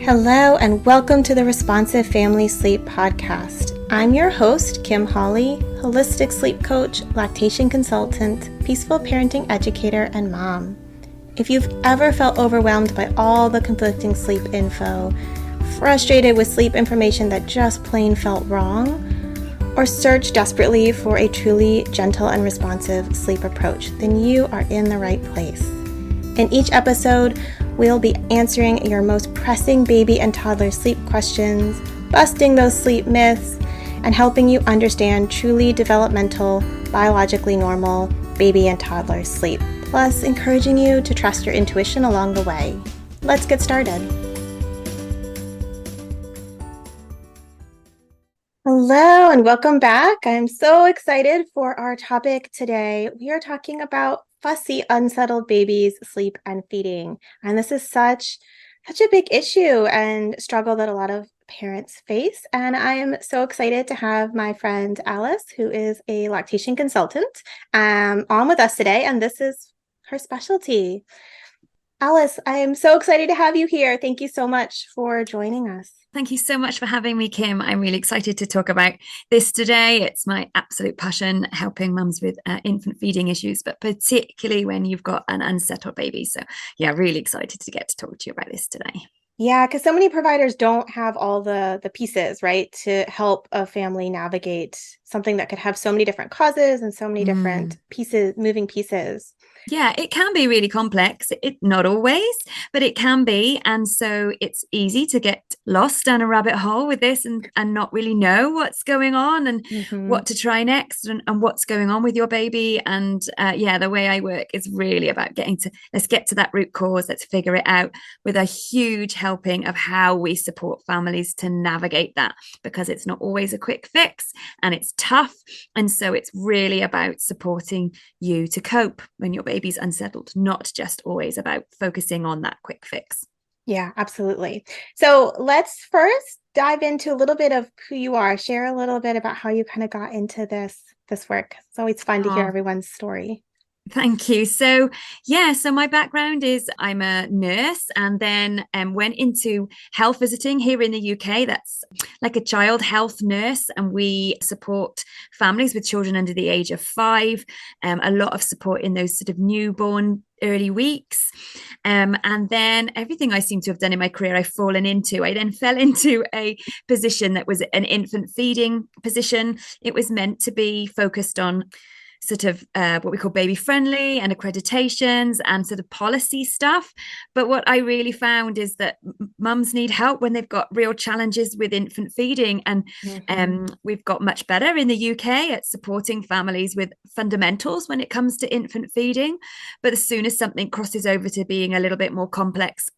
Hello, and welcome to the Responsive Family Sleep Podcast. I'm your host, Kim Hawley, holistic sleep coach, lactation consultant, peaceful parenting educator, and mom. If you've ever felt overwhelmed by all the conflicting sleep info, frustrated with sleep information that just plain felt wrong, or searched desperately for a truly gentle and responsive sleep approach, then you are in the right place. In each episode, we'll be answering your most pressing baby and toddler sleep questions, busting those sleep myths, and helping you understand truly developmental, biologically normal baby and toddler sleep, plus encouraging you to trust your intuition along the way. Let's get started. Hello and welcome back. I'm so excited for our topic today. We are talking about fussy, unsettled babies, sleep and feeding. And this is such a big issue and struggle that a lot of parents face. And I am so excited to have my friend Alice, who is a lactation consultant, on with us today. And this is her specialty. Alice, I am so excited to have you here. Thank you so much for joining us. Thank you so much for having me, Kim. I'm really excited to talk about this today. It's my absolute passion, helping mums with infant feeding issues, but particularly when you've got an unsettled baby. So yeah, really excited to get to talk to you about this today. Yeah, because so many providers don't have all the pieces, right, to help a family navigate something that could have so many different causes and so many different pieces, moving pieces. Yeah, it can be really complex. Not always, but it can be. And so it's easy to get lost down a rabbit hole with this and not really know what's going on and what to try next and what's going on with your baby. And the way I work is really about let's get to that root cause. Let's figure it out with a huge helping of how we support families to navigate that, because it's not always a quick fix and it's tough. And so it's really about supporting you to cope when your baby's unsettled, not just always about focusing on that quick fix. Yeah, absolutely. So let's first dive into a little bit of who you are. Share a little bit about how you kind of got into this work. It's always fun to hear everyone's story. Thank you. So my background is I'm a nurse and then went into health visiting here in the UK. That's like a child health nurse, and we support families with children under the age of 5. A lot of support in those sort of newborn early weeks. And then everything I seem to have done in my career, I've fallen into. I then fell into a position that was an infant feeding position. It was meant to be focused on sort of what we call baby friendly and accreditations and sort of policy stuff. But what I really found is that mums need help when they've got real challenges with infant feeding. And we've got much better in the UK at supporting families with fundamentals when it comes to infant feeding. But as soon as something crosses over to being a little bit more complex,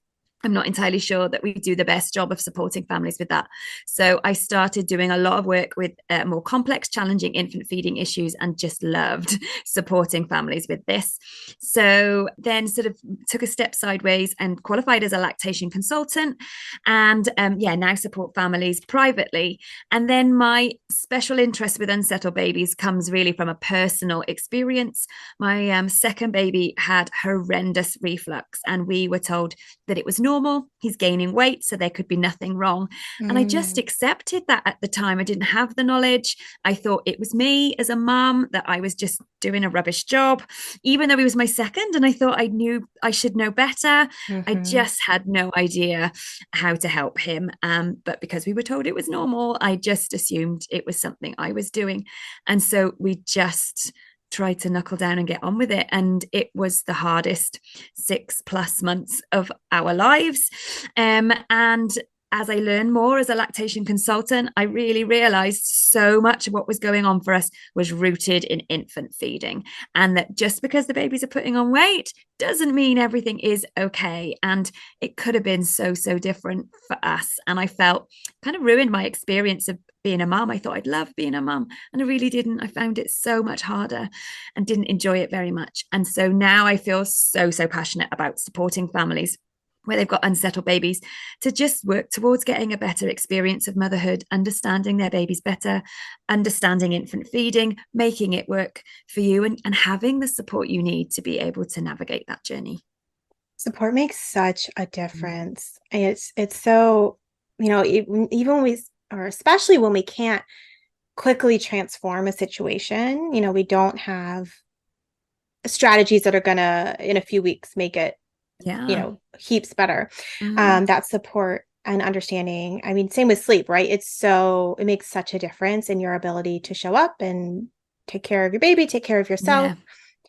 I'm not entirely sure that we do the best job of supporting families with that. So I started doing a lot of work with more complex, challenging infant feeding issues and just loved supporting families with this. So then sort of took a step sideways and qualified as a lactation consultant, and now support families privately. And then my special interest with unsettled babies comes really from a personal experience. My second baby had horrendous reflux, and we were told that it was normal. He's gaining weight, so there could be nothing wrong. And I just accepted that at the time. I didn't have the knowledge. I thought it was me as a mom, that I was just doing a rubbish job, even though he was my second. And I thought I knew I should know better. I just had no idea how to help him. But because we were told it was normal, I just assumed it was something I was doing. And so we just tried to knuckle down and get on with it. And it was the hardest 6+ months of our lives. And as I learned more as a lactation consultant, I really realized so much of what was going on for us was rooted in infant feeding. And that just because the babies are putting on weight doesn't mean everything is okay. And it could have been so different for us. And I felt kind of ruined my experience of being a mum. I thought I'd love being a mum, and I really didn't. I found it so much harder and didn't enjoy it very much. And so now I feel so passionate about supporting families where they've got unsettled babies to just work towards getting a better experience of motherhood, understanding their babies better, understanding infant feeding, making it work for you, and having the support you need to be able to navigate that journey. Support makes such a difference. It's so, even when or especially when we can't quickly transform a situation, we don't have strategies that are gonna in a few weeks make it, Yeah. heaps better. Mm. That support and understanding. I mean, same with sleep, right? It makes such a difference in your ability to show up and take care of your baby, take care of yourself, Yeah.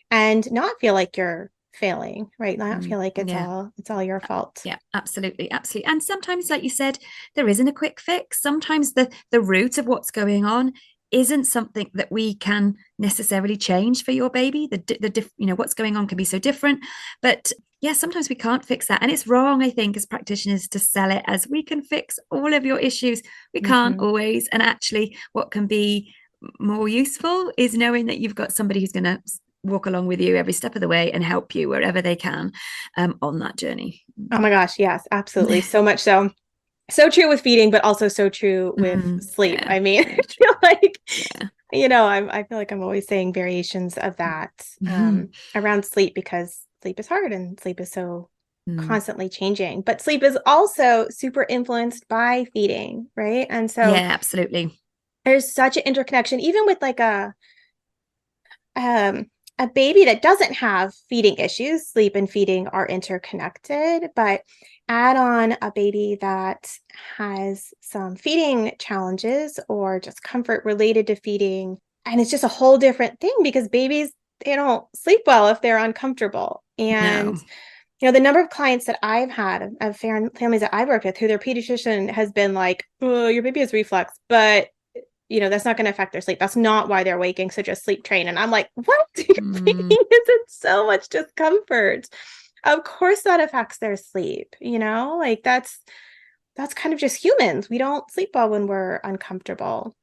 and not feel like you're failing, right? Not feel like Yeah. it's all your fault. Yeah, absolutely, absolutely. And sometimes, like you said, there isn't a quick fix. Sometimes the root of what's going on isn't something that we can necessarily change for your baby. What's going on can be so different. But yeah, sometimes we can't fix that. And it's wrong, I think, as practitioners to sell it as we can fix all of your issues. We can't Mm-hmm. always. And actually, what can be more useful is knowing that you've got somebody who's going to walk along with you every step of the way and help you wherever they can on that journey. Oh my gosh, yes, absolutely. So much so. So true with feeding, but also so true with sleep. Yeah, I mean, so I true. feel like, Yeah. I feel like I'm always saying variations of that Mm. around sleep because sleep is hard and sleep is so Mm. constantly changing. But sleep is also super influenced by feeding, right? And so Yeah, absolutely. there's such an interconnection, even with like um, a baby that doesn't have feeding issues. Sleep and feeding are interconnected, but add on a baby that has some feeding challenges or just comfort related to feeding. And it's just a whole different thing because babies, they don't sleep well if they're uncomfortable. And, No. the number of clients that I've had of families that I've worked with who their pediatrician has been like, oh, your baby has reflux, but that's not going to affect their sleep. That's not why they're waking. So just sleep train. And I'm like, what? Your baby Mm. is in so much discomfort. Of course that affects their sleep, like that's kind of just humans. We don't sleep well when we're uncomfortable.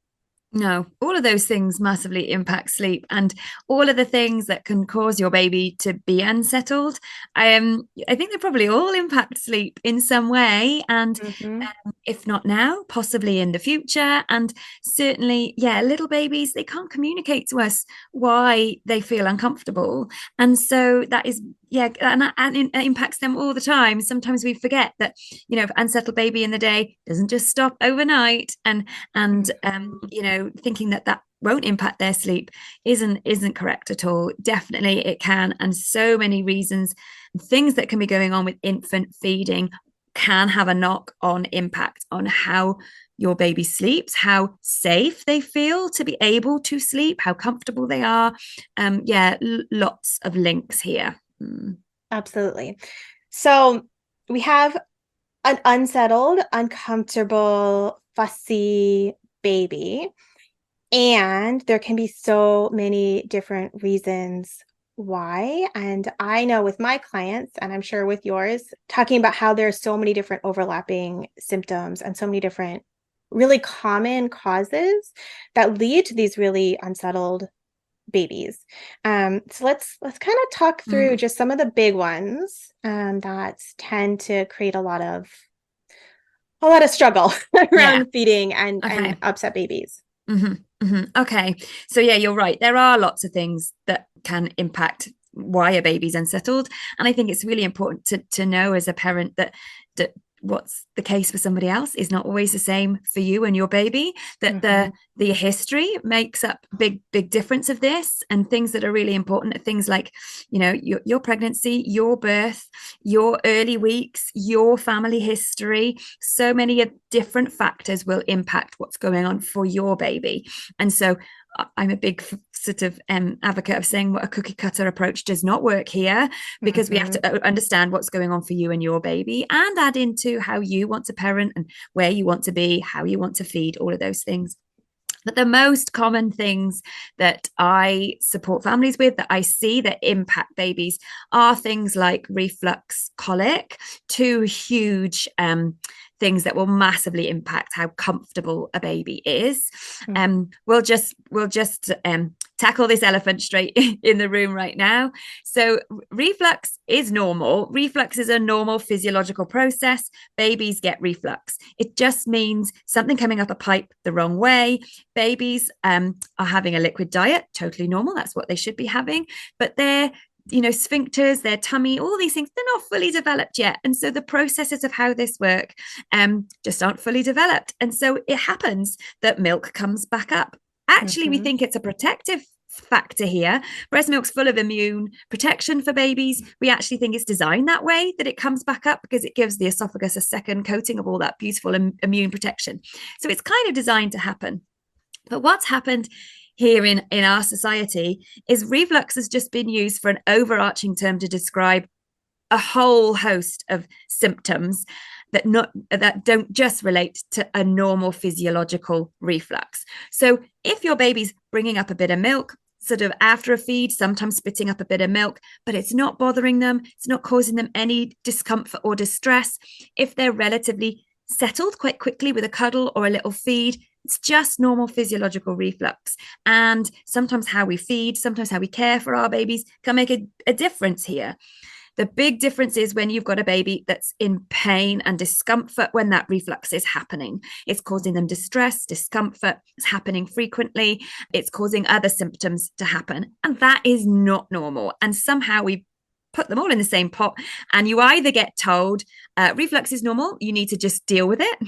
No, all of those things massively impact sleep, and all of the things that can cause your baby to be unsettled. I think they probably all impact sleep in some way, and Mm-hmm. if not now, possibly in the future. And certainly, yeah, little babies, they can't communicate to us why they feel uncomfortable, and so that is, yeah, and it impacts them all the time. Sometimes we forget that, unsettled baby in the day doesn't just stop overnight, and thinking that won't impact their sleep isn't correct at all. Definitely it can, and so many reasons, things that can be going on with infant feeding can have a knock-on impact on how your baby sleeps, how safe they feel to be able to sleep, how comfortable they are. Lots of links here. Absolutely. So we have an unsettled, uncomfortable, fussy baby. And there can be so many different reasons why. And I know with my clients, and I'm sure with yours, talking about how there's so many different overlapping symptoms and so many different really common causes that lead to these really unsettled babies. So let's kind of talk through Mm. just some of the big ones that tend to create a lot of struggle Yeah. around feeding and Okay. upset babies. Okay. So yeah, you're right. There are lots of things that can impact why a baby's unsettled. And I think it's really important to know as a parent that what's the case for somebody else is not always the same for you and your baby, that Mm-hmm. the history makes up big difference of this, and things that are really important are things like, your pregnancy, your birth, your early weeks, your family history. So many of different factors will impact what's going on for your baby. And so I'm a big sort of advocate of saying what a cookie cutter approach does not work here, because we have Mm-hmm. to understand what's going on for you and your baby, and add into how you want to parent and where you want to be, how you want to feed, all of those things. But the most common things that I support families with, that I see that impact babies, are things like reflux, colic, two huge things that will massively impact how comfortable a baby is. We'll just tackle this elephant straight in the room right now. So reflux is normal. Reflux is a normal physiological process. Babies get reflux. It just means something coming up a pipe the wrong way. Babies are having a liquid diet, totally normal. That's what they should be having. But sphincters, their tummy, all these things, they're not fully developed yet. And so the processes of how this work just aren't fully developed. And so it happens that milk comes back up. Actually, we think it's a protective factor here. Breast milk's full of immune protection for babies. We actually think it's designed that way, that it comes back up because it gives the esophagus a second coating of all that beautiful immune protection. So it's kind of designed to happen. But what's happened here in our society is reflux has just been used for an overarching term to describe a whole host of symptoms that don't just relate to a normal physiological reflux. So if your baby's bringing up a bit of milk, sort of after a feed, sometimes spitting up a bit of milk, but it's not bothering them, it's not causing them any discomfort or distress, if they're relatively settled quite quickly with a cuddle or a little feed, it's just normal physiological reflux. And sometimes how we feed, sometimes how we care for our babies can make a difference here. The big difference is when you've got a baby that's in pain and discomfort when that reflux is happening. It's causing them distress, discomfort. It's happening frequently. It's causing other symptoms to happen. And that is not normal. And somehow we put them all in the same pot, and you either get told reflux is normal, you need to just deal with it,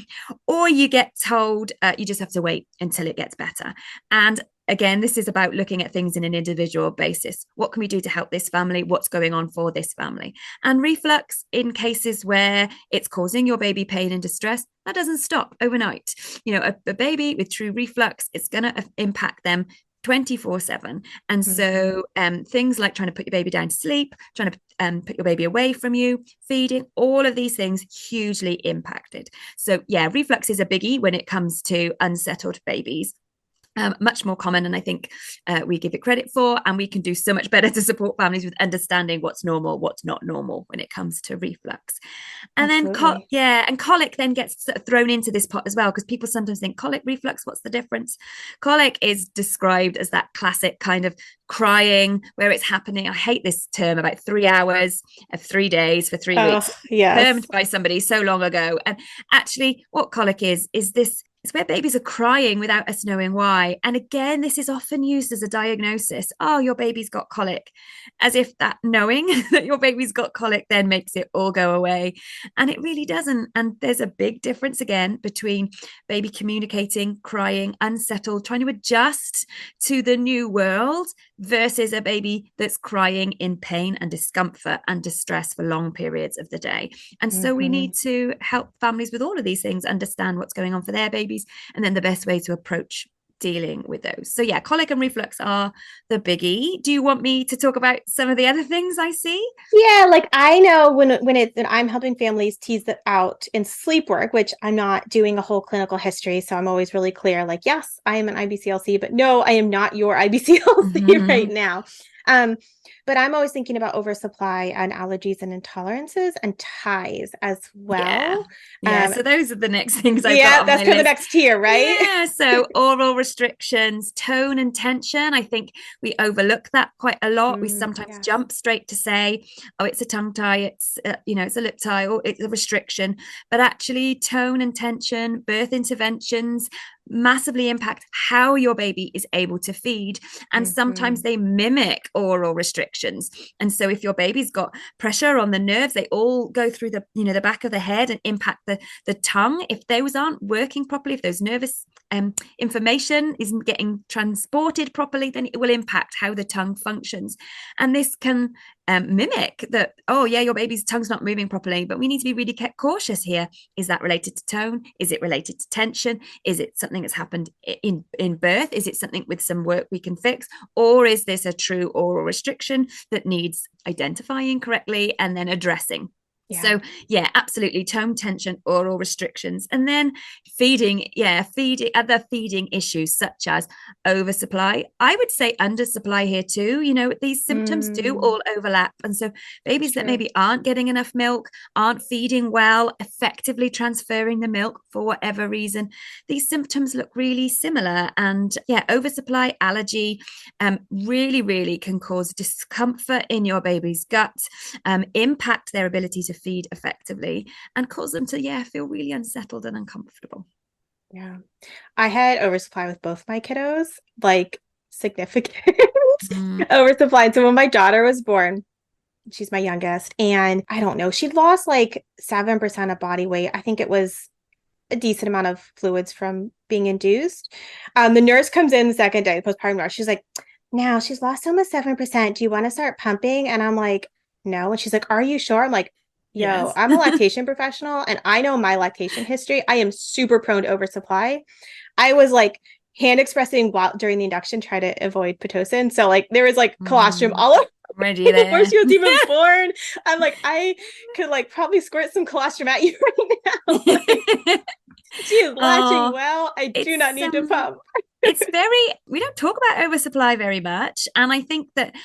or you get told you just have to wait until it gets better. And again, this is about looking at things in an individual basis. What can we do to help this family? What's going on for this family? And reflux, in cases where it's causing your baby pain and distress, that doesn't stop overnight. A baby with true reflux, it's going to impact them 24/7. And so things like trying to put your baby down to sleep, trying to put your baby away from you, feeding, all of these things hugely impacted. So yeah, reflux is a biggie when it comes to unsettled babies. Much more common, and I think we give it credit for, and we can do so much better to support families with understanding what's normal, what's not normal when it comes to reflux. And Absolutely. and colic then gets sort of thrown into this pot as well, because people sometimes think colic, reflux, what's the difference? Colic is described as that classic kind of crying where it's happening. I hate this term, about 3 hours of 3 days for 3 weeks, termed by somebody so long ago. And actually what colic is this, it's where babies are crying without us knowing why. And again, this is often used as a diagnosis. Oh, your baby's got colic, as if that knowing that your baby's got colic then makes it all go away. And it really doesn't. And there's a big difference again between baby communicating, crying, unsettled, trying to adjust to the new world versus a baby that's crying in pain and discomfort and distress for long periods of the day. And so we need to help families with all of these things understand what's going on for their babies, and then the best way to approach dealing with those. So yeah, colic and reflux are the biggie. Do you want me to talk about some of the other things I see? Yeah, like I know when I'm helping families tease it out in sleep work, which I'm not doing a whole clinical history, so I'm always really clear, like, yes, I am an IBCLC, but no, I am not your IBCLC right now. But I'm always thinking about oversupply and allergies and intolerances and ties as well. So those are the next things I've got on that's my the next tier, right? Yeah, so oral restrictions, tone and tension. I think we overlook that quite a lot. We sometimes jump straight to say, oh, it's a tongue tie, it's it's a lip tie, or it's a restriction. But actually, tone and tension, birth interventions massively impact how your baby is able to feed, and sometimes they mimic oral restrictions. And so if your baby's got pressure on the nerves, they all go through the the back of the head and impact the tongue. If those aren't working properly, if those nervous information isn't getting transported properly, then it will impact how the tongue functions. And this can mimic that, oh yeah, your baby's tongue's not moving properly, but we need to be really cautious here. Is that related to tone? Is it related to tension? Is it something that's happened in birth? Is it something with some work we can fix? Or is this a true oral restriction that needs identifying correctly and then addressing? Yeah. So yeah, absolutely. Tone, tension, oral restrictions. And then feeding, other feeding issues such as oversupply. I would say undersupply here too. These symptoms do all overlap. And so babies that maybe aren't getting enough milk, aren't feeding well, effectively transferring the milk for whatever reason, these symptoms look really similar. And yeah, oversupply, allergy, really, really can cause discomfort in your baby's gut, impact their ability to feed effectively, and cause them to feel really unsettled and uncomfortable. I had oversupply with both my kiddos, like significant oversupply. So when my daughter was born, she's my youngest. And I don't know, she lost like 7% of body weight. I think it was a decent amount of fluids from being induced. The nurse comes in the second day, the postpartum nurse. She's like, now she's lost almost 7%. Do you want to start pumping? And I'm like, no. And she's like, are you sure? I'm like, yo, Yes. I'm a lactation professional and I know my lactation history. I am super prone to oversupply. I was like hand expressing while during the induction, try to avoid Pitocin. So like there was like colostrum all over Ready before there. she was even born. I'm like, I could like probably squirt some colostrum at you right now. Like, she is latching Oh, well. I do it's not need to pump. it's very, we don't talk about oversupply very much. And I think that,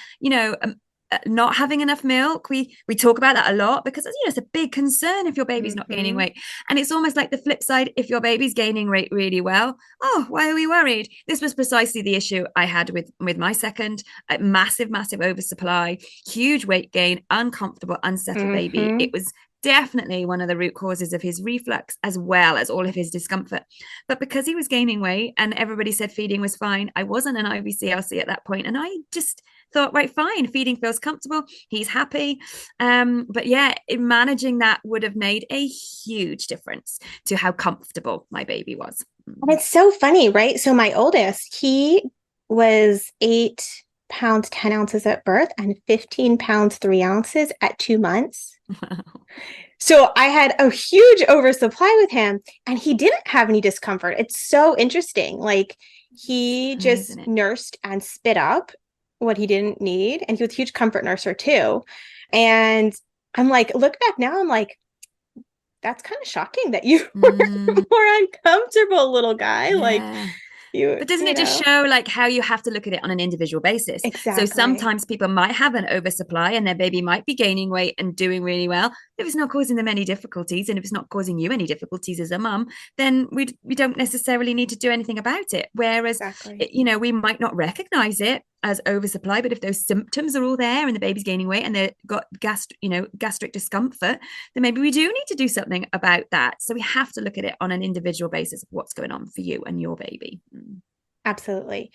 not having enough milk, we talk about that a lot because it's a big concern if your baby's not gaining weight. And it's almost like the flip side, if your baby's gaining weight really well, oh, why are we worried? This was precisely the issue I had with my second. Massive oversupply, huge weight gain, uncomfortable, unsettled baby. It was definitely one of the root causes of his reflux as well as all of his discomfort. But because he was gaining weight and everybody said feeding was fine, I wasn't an IBCLC at that point, and I just thought, right, fine, feeding feels comfortable, he's happy. But yeah, managing that would have made a huge difference to how comfortable my baby was. And it's so funny, right? So my oldest, he was 8 pounds 10 ounces at birth and 15 pounds 3 ounces at 2 months. Wow. So I had a huge oversupply with him and he didn't have any discomfort. It's so interesting. Like he just nursed and spit up what he didn't need. And he was a huge comfort nurser too. And I'm like, look back now, I'm like, that's kind of shocking that you were more uncomfortable, little guy. Yeah. Like you. But doesn't it just show like how you have to look at it on an individual basis? Exactly. So sometimes people might have an oversupply and their baby might be gaining weight and doing really well. If it's not causing them any difficulties and if it's not causing you any difficulties as a mum, then we don't necessarily need to do anything about it. Whereas, we might not recognize it as oversupply, but if those symptoms are all there and the baby's gaining weight and they've got gastric discomfort, then maybe we do need to do something about that. So we have to look at it on an individual basis of what's going on for you and your baby. Absolutely.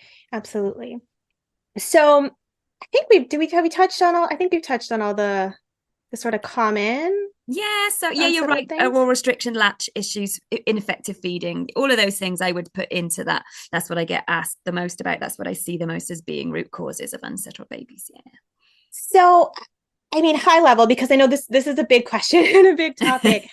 So I think have we touched on all, I think we've touched on all the sort of common. Yeah, so yeah, you're right. Oral restriction, latch issues, ineffective feeding, all of those things I would put into that. That's what I get asked the most about. That's what I see the most as being root causes of unsettled babies. Yeah. So, I mean, high level, because I know this is a big question and a big topic.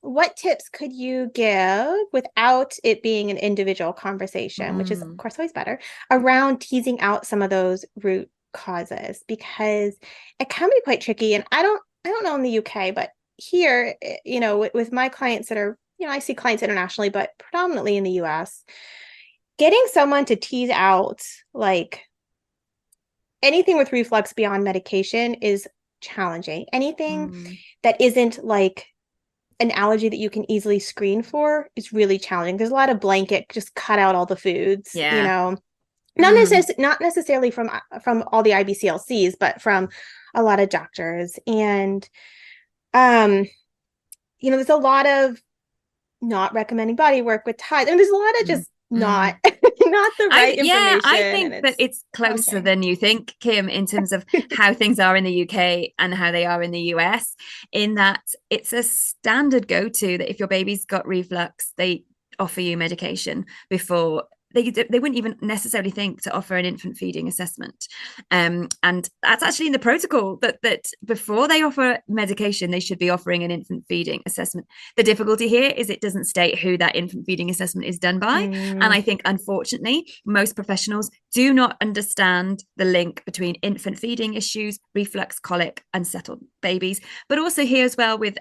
What tips could you give without it being an individual conversation, which is of course always better, around teasing out some of those root causes? Because it can be quite tricky. And I don't know in the UK, but here, with my clients that are, I see clients internationally, but predominantly in the US, getting someone to tease out like anything with reflux beyond medication is challenging. Anything that isn't like an allergy that you can easily screen for is really challenging. There's a lot of blanket, just cut out all the foods, not necessarily from all the IBCLCs, but from a lot of doctors. And, there's a lot of not recommending body work with ties. And there's a lot of just not the right information. Yeah, I think that it's closer than you think, Kim, in terms of how things are in the UK and how they are in the US, in that it's a standard go-to that if your baby's got reflux, they offer you medication before. They wouldn't even necessarily think to offer an infant feeding assessment. And that's actually in the protocol that before they offer medication, they should be offering an infant feeding assessment. The difficulty here is it doesn't state who that infant feeding assessment is done by. And I think, unfortunately, most professionals do not understand the link between infant feeding issues, reflux, colic, unsettled babies, but also here as well with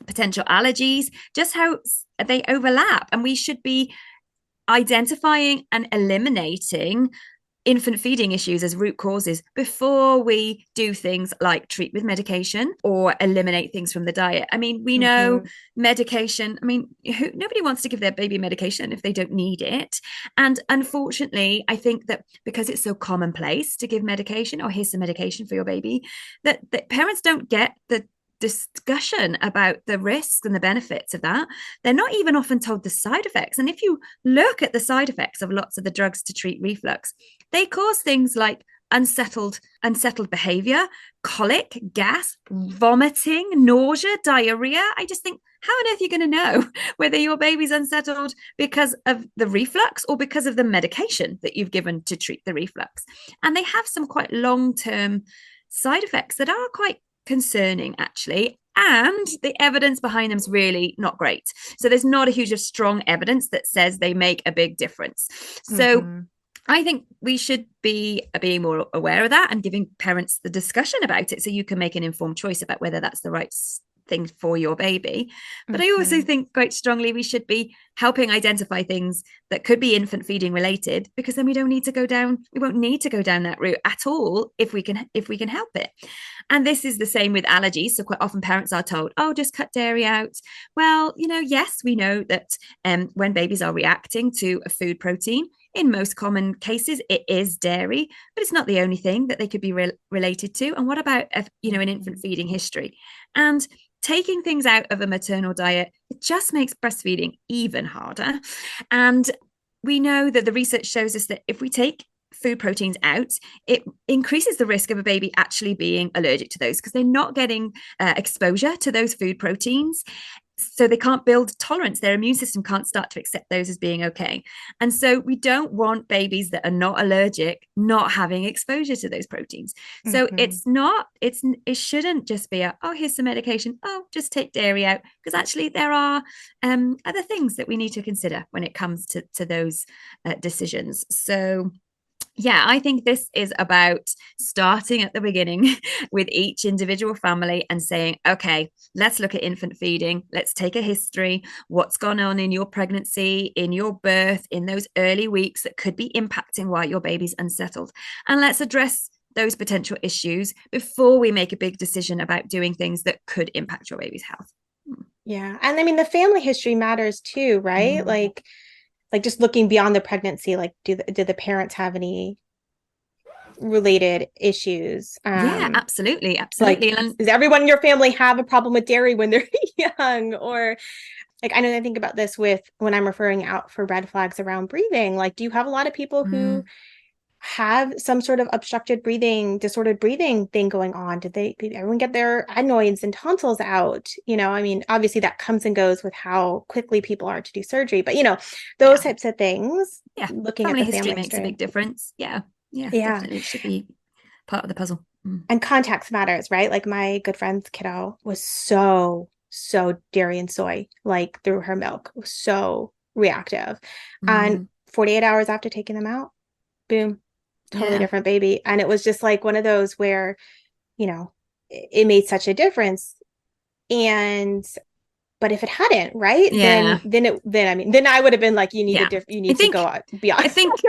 potential allergies, just how they overlap. And we should be identifying and eliminating infant feeding issues as root causes before we do things like treat with medication or eliminate things from the diet. I mean, we know medication, nobody wants to give their baby medication if they don't need it. And unfortunately, I think that because it's so commonplace to give medication or here's some medication for your baby, that parents don't get the discussion about the risks and the benefits of that. They're not even often told the side effects. And if you look at the side effects of lots of the drugs to treat reflux, they cause things like unsettled behavior, colic, gas, vomiting, nausea, diarrhea. I just think, how on earth are you going to know whether your baby's unsettled because of the reflux or because of the medication that you've given to treat the reflux? And they have some quite long-term side effects that are quite concerning, actually. And the evidence behind them is really not great. So there's not a huge of strong evidence that says they make a big difference. So I think we should be being more aware of that and giving parents the discussion about it so you can make an informed choice about whether that's the right thing for your baby. But I also think quite strongly we should be helping identify things that could be infant feeding related, because then we won't need to go down that route at all if we can help it. And this is the same with allergies. So quite often parents are told, oh, just cut dairy out. Well, yes, we know that when babies are reacting to a food protein, in most common cases, it is dairy, but it's not the only thing that they could be related to. And what about, an infant feeding history? And taking things out of a maternal diet, it just makes breastfeeding even harder. And we know that the research shows us that if we take food proteins out, it increases the risk of a baby actually being allergic to those, because they're not getting exposure to those food proteins. So they can't build tolerance. Their immune system can't start to accept those as being okay. And so we don't want babies that are not allergic not having exposure to those proteins. So it shouldn't just be here's some medication. Oh, just take dairy out. Because actually there are other things that we need to consider when it comes to those decisions. So yeah, I think this is about starting at the beginning with each individual family and saying, okay, let's look at infant feeding. Let's take a history. What's gone on in your pregnancy, in your birth, in those early weeks that could be impacting why your baby's unsettled. And let's address those potential issues before we make a big decision about doing things that could impact your baby's health. Yeah. And I mean, the family history matters too, right? Like just looking beyond the pregnancy, like did the parents have any related issues? Yeah, absolutely. Like, does everyone in your family have a problem with dairy when they're young? Or like, I know I think about this with when I'm referring out for red flags around breathing. Like, do you have a lot of people who have some sort of disordered breathing thing going on? Did everyone get their adenoids and tonsils out? I mean, obviously that comes and goes with how quickly people are to do surgery, but those types of things. Yeah. Looking at the family history makes a big difference. Yeah. Definitely should be part of the puzzle. And context matters, right? Like my good friend's kiddo was so dairy and soy, like through her milk, was so reactive. And 48 hours after taking them out, boom, totally different baby. And it was just like one of those where, it made such a difference. But if it hadn't, right? Yeah. Then I would have been like, you need to go out beyond. I think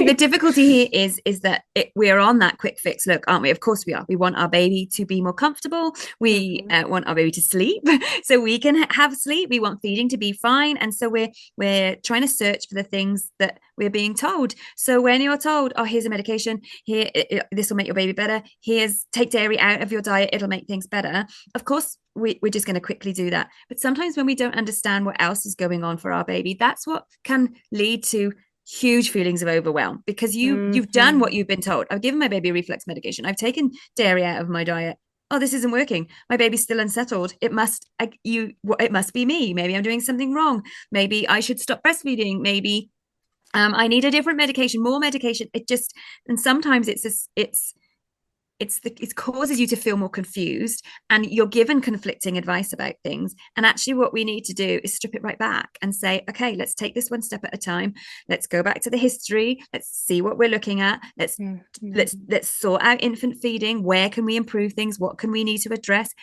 the difficulty here is that we're on that quick fix look, aren't we? Of course we are. We want our baby to be more comfortable. We want our baby to sleep so we can have sleep. We want feeding to be fine. And so we're trying to search for the things that we're being told. So when you're told, oh, here's a medication, here, this will make your baby better. Take dairy out of your diet. It'll make things better. Of course, we're just going to quickly do that. But sometimes when we don't understand what else is going on for our baby, that's what can lead to huge feelings of overwhelm, because you've done what you've been told. I've given my baby reflux medication. I've taken dairy out of my diet. Oh, this isn't working. My baby's still unsettled. It must be me. Maybe I'm doing something wrong. Maybe I should stop breastfeeding. Maybe I need a different medication, more medication. And sometimes it causes you to feel more confused, and you're given conflicting advice about things. And actually what we need to do is strip it right back and say, okay, let's take this one step at a time. Let's go back to the history. Let's see what we're looking at. Let's sort out infant feeding. Where can we improve things? What can we need to address?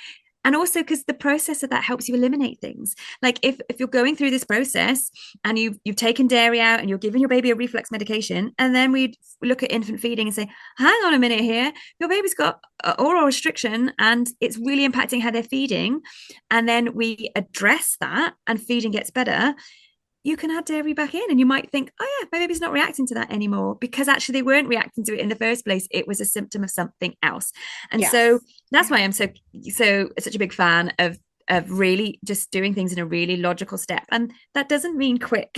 And also because the process of that helps you eliminate things. Like if you're going through this process and you've taken dairy out and you're giving your baby a reflux medication, and then we look at infant feeding and say, hang on a minute here, your baby's got oral restriction and it's really impacting how they're feeding. And then we address that and feeding gets better. You can add dairy back in and you might think, oh yeah, my baby's not reacting to that anymore, because actually they weren't reacting to it in the first place. It was a symptom of something else. And so that's why I'm such a big fan of really just doing things in a really logical step. And that doesn't mean quick,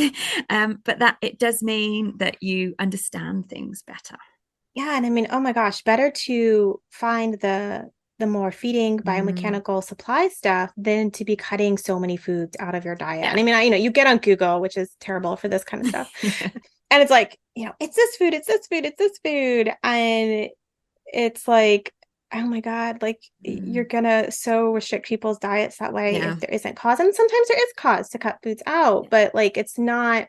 but that it does mean that you understand things better. Yeah, and I mean, oh my gosh, better to find the more feeding Mm, biomechanical supply stuff than to be cutting so many foods out of your diet. And yeah. I mean, you get on Google, which is terrible for this kind of stuff. And it's like, it's this food, it's this food, it's this food. And it's like, oh my God, like you're Mm, gonna so restrict people's diets that way yeah. if there isn't cause. And sometimes there is cause to cut foods out, but like it's not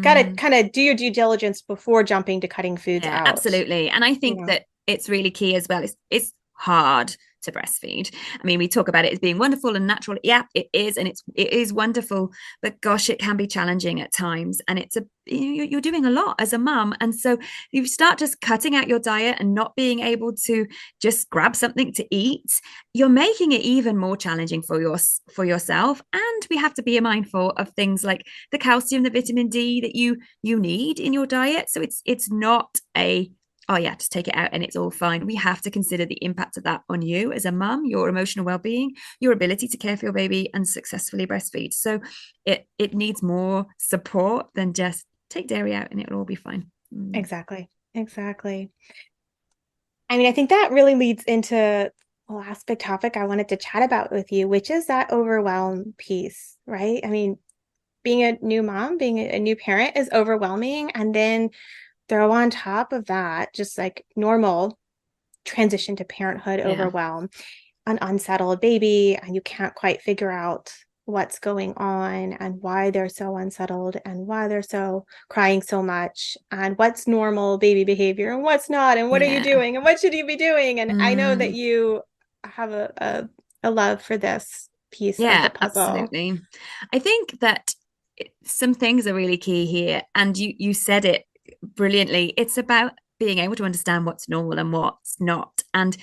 gotta Mm. kind of do your due diligence before jumping to cutting foods Yeah, out, absolutely. And I think that it's really key as well. It's hard to breastfeed. I mean, we talk about it as being wonderful and natural. Yeah, it is, and it is wonderful. But gosh, it can be challenging at times, and you're doing a lot as a mum, and so you start just cutting out your diet and not being able to just grab something to eat. You're making it even more challenging for yourself, and we have to be mindful of things like the calcium, the vitamin D that you need in your diet. So it's not a oh yeah, just take it out and it's all fine. We have to consider the impact of that on you as a mum, your emotional well-being, your ability to care for your baby and successfully breastfeed. So it needs more support than just take dairy out and it'll all be fine. Exactly. Exactly. I mean, I think that really leads into the last big topic I wanted to chat about with you, which is that overwhelm piece, right? I mean, being a new mom, being a new parent is overwhelming. And then throw on top of that, just like normal transition to parenthood Yeah. overwhelm, an unsettled baby, and you can't quite figure out what's going on and why they're so unsettled and why they're so crying so much and what's normal baby behavior and what's not and what are you Yeah. doing and what should you be doing. And I know that Mm, you have a love for this piece of yeah, the puzzle. absolutely. I think that some things are really key here, and you said it brilliantly. It's about being able to understand what's normal and what's not. And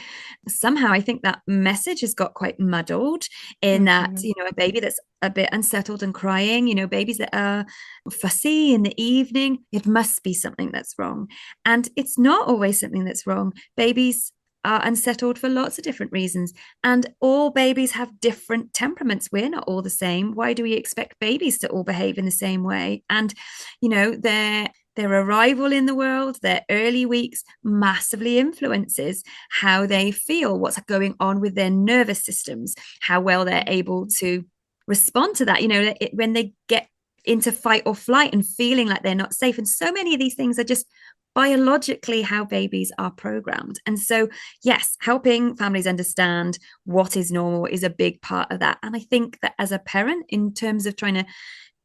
somehow I think that message has got quite muddled in that, Mm-hmm. a baby that's a bit unsettled and crying, babies that are fussy in the evening, it must be something that's wrong. And it's not always something that's wrong. Babies are unsettled for lots of different reasons. And all babies have different temperaments. We're not all the same. Why do we expect babies to all behave in the same way? And, their arrival in the world, their early weeks massively influences how they feel, what's going on with their nervous systems, how well they're able to respond to that. When they get into fight or flight and feeling like they're not safe. And so many of these things are just biologically how babies are programmed. And so, yes, helping families understand what is normal is a big part of that. And I think that as a parent, in terms of trying to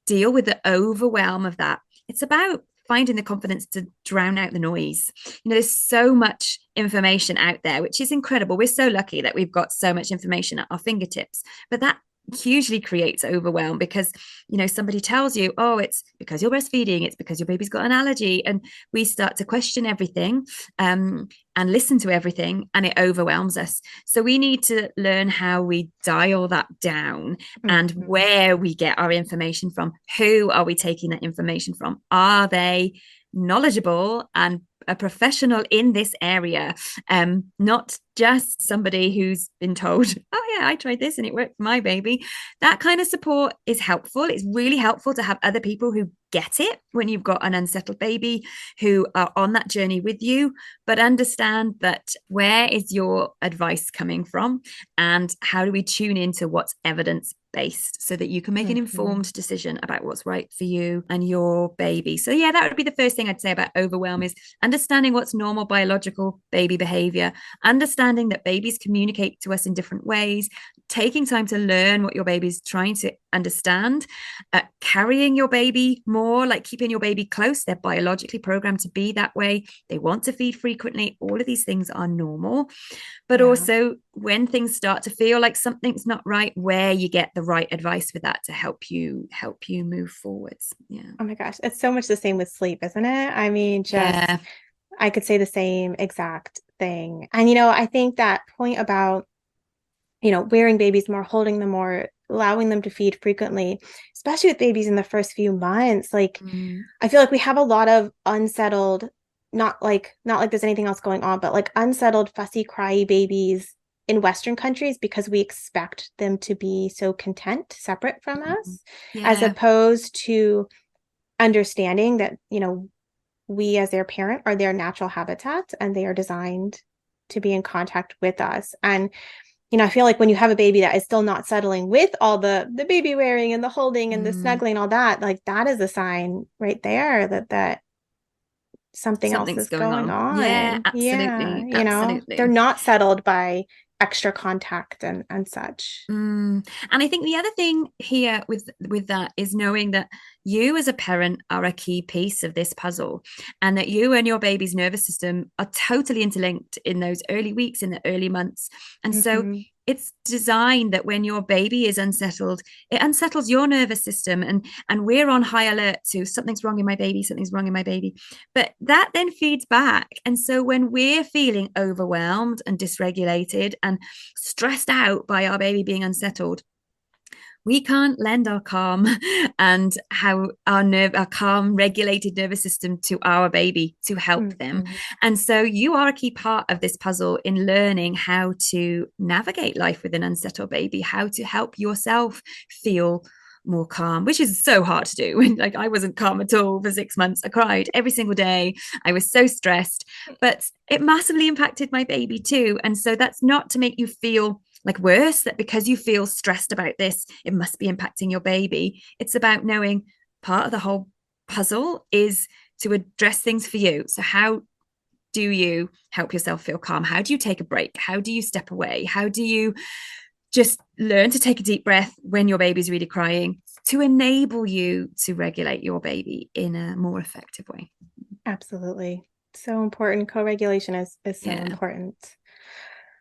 deal with the overwhelm of that, it's about finding the confidence to drown out the noise. There's so much information out there, which is incredible. We're so lucky that we've got so much information at our fingertips, but that hugely creates overwhelm because somebody tells you, oh, it's because you're breastfeeding, it's because your baby's got an allergy, and we start to question everything and listen to everything, and it overwhelms us. So we need to learn how we dial that down and Mm-hmm. where we get our information from. Who are we taking that information from? Are they knowledgeable and a professional in this area, not just somebody who's been told, oh yeah, I tried this and it worked for my baby. That kind of support is helpful. It's really helpful to have other people who get it when you've got an unsettled baby, who are on that journey with you, but understand that where is your advice coming from and how do we tune into what's evidence based so that you can make an Mm-hmm. informed decision about what's right for you and your baby. So yeah, that would be the first thing I'd say about overwhelm, is understanding what's normal biological baby behavior, understanding that babies communicate to us in different ways, taking time to learn what your baby's trying to understand, carrying your baby more, like keeping your baby close. They're biologically programmed to be that way. They want to feed frequently. All of these things are normal. But Yeah. also when things start to feel like something's not right, where you get the right advice for that to help you move forwards. Yeah. Oh my gosh, it's so much the same with sleep, isn't it? I mean, just Yeah. I could say the same exact thing. And I think that point about, wearing babies more, holding them more, allowing them to feed frequently, especially with babies in the first few months, like Mm, I feel like we have a lot of unsettled, not like there's anything else going on, but like unsettled, fussy, cryy babies in Western countries because we expect them to be so content, separate from mm, us, as yeah. opposed to understanding that, we as their parent are their natural habitat, and they are designed to be in contact with us. And I feel like when you have a baby that is still not settling with all the baby wearing and the holding and the snuggling and all that, like that is a sign right there that something else Something's is going on. Yeah, Yeah, absolutely. Absolutely. they're not settled by extra contact and such. And I think the other thing here with that is knowing that you as a parent are a key piece of this puzzle, and that you and your baby's nervous system are totally interlinked in those early weeks, in the early months. And so it's designed that when your baby is unsettled, it unsettles your nervous system, and we're on high alert to something's wrong in my baby, something's wrong in my baby. But that then feeds back. And so when we're feeling overwhelmed and dysregulated and stressed out by our baby being unsettled, we can't lend our calm and our calm, regulated nervous system to our baby to help them. And so you are a key part of this puzzle in learning how to navigate life with an unsettled baby, how to help yourself feel more calm, which is so hard to do. Like, I wasn't calm at all for 6 months. I cried every single day. I was so stressed, but it massively impacted my baby too. And so that's not to make you feel like worse, that because you feel stressed about this, it must be impacting your baby. It's about knowing part of the whole puzzle is to address things for you. So how do you help yourself feel calm? How do you take a break? How do you step away? How do you just learn to take a deep breath when your baby's really crying, to enable you to regulate your baby in a more effective way? Absolutely. So important. Co-regulation is so important.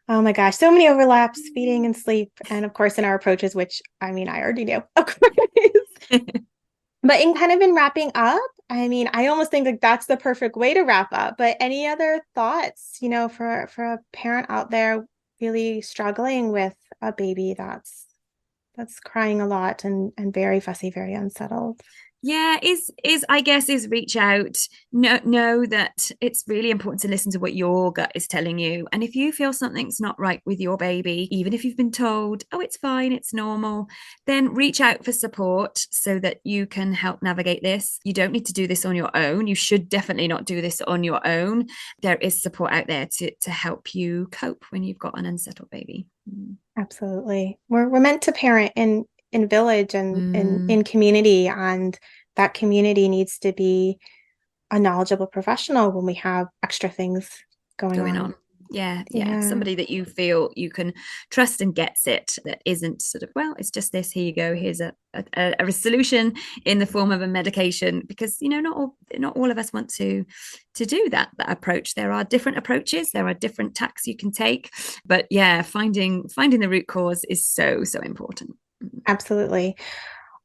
Oh my gosh, so many overlaps, feeding and sleep, and of course in our approaches, which I already knew, of course. But in wrapping up, I almost think like that's the perfect way to wrap up. But any other thoughts, for a parent out there really struggling with a baby that's crying a lot and very fussy, very unsettled? Yeah, is I guess is reach out. Know that it's really important to listen to what your gut is telling you. And if you feel something's not right with your baby, even if you've been told, oh, it's fine, it's normal, then reach out for support so that you can help navigate this. You don't need to do this on your own. You should definitely not do this on your own. There is support out there to help you cope when you've got an unsettled baby. Absolutely. We're meant to parent in village and in community, and that community needs to be a knowledgeable professional when we have extra things going on. Yeah. Somebody that you feel you can trust and gets it, that isn't sort of, well, it's just this, here you go, here's a solution in the form of a medication, because not all of us want to do that approach. There are different approaches, there are different tacks you can take, but finding the root cause is so important. Absolutely.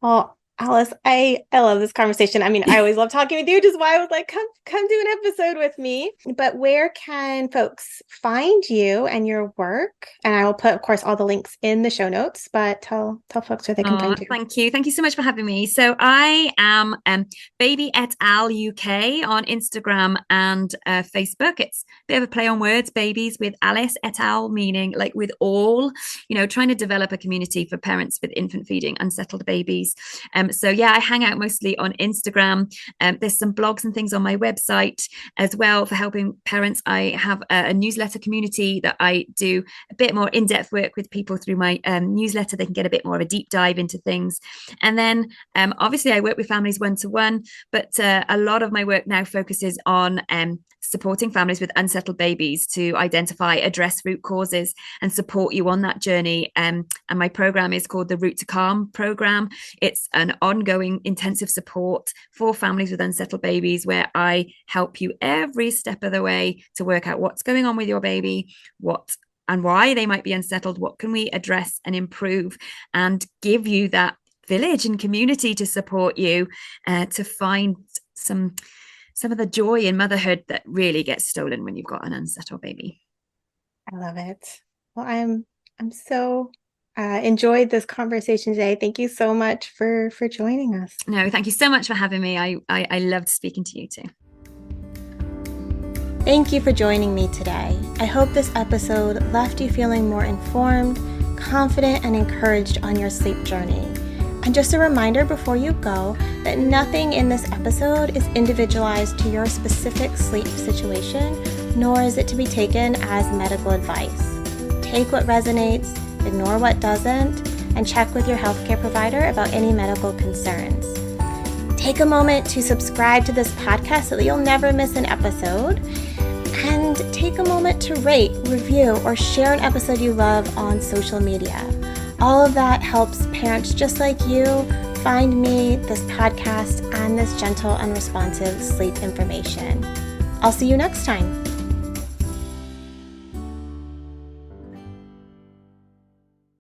Well, Alice, I love this conversation. I always love talking with you, which is why I was like, come do an episode with me. But where can folks find you and your work? And I will put, of course, all the links in the show notes, but tell folks where they can find you. Thank you so much for having me. So I am Baby et al. UK on Instagram and Facebook. It's a bit of a play on words, babies with Alice et al, meaning like with all, trying to develop a community for parents with infant feeding, unsettled babies. So I hang out mostly on Instagram. There's some blogs and things on my website as well for helping parents. I have a newsletter community that I do a bit more in-depth work with people through my newsletter. They can get a bit more of a deep dive into things. And then obviously I work with families one-to-one, but a lot of my work now focuses on supporting families with unsettled babies to identify, address root causes and support you on that journey. And my program is called the Route to Calm program. It's an ongoing intensive support for families with unsettled babies, where I help you every step of the way to work out what's going on with your baby, what and why they might be unsettled, what can we address and improve, and give you that village and community to support you to find some of the joy in motherhood that really gets stolen when you've got an unsettled baby. I love it. Well, I'm so enjoyed this conversation today. Thank you so much for joining us. No, thank you so much for having me. I loved speaking to you too. Thank you for joining me today. I hope this episode left you feeling more informed, confident, and encouraged on your sleep journey. And just a reminder before you go that nothing in this episode is individualized to your specific sleep situation, nor is it to be taken as medical advice. Take what resonates, ignore what doesn't, and check with your healthcare provider about any medical concerns. Take a moment to subscribe to this podcast so that you'll never miss an episode. And take a moment to rate, review, or share an episode you love on social media. All of that helps parents just like you find me, this podcast, and this gentle and responsive sleep information. I'll see you next time.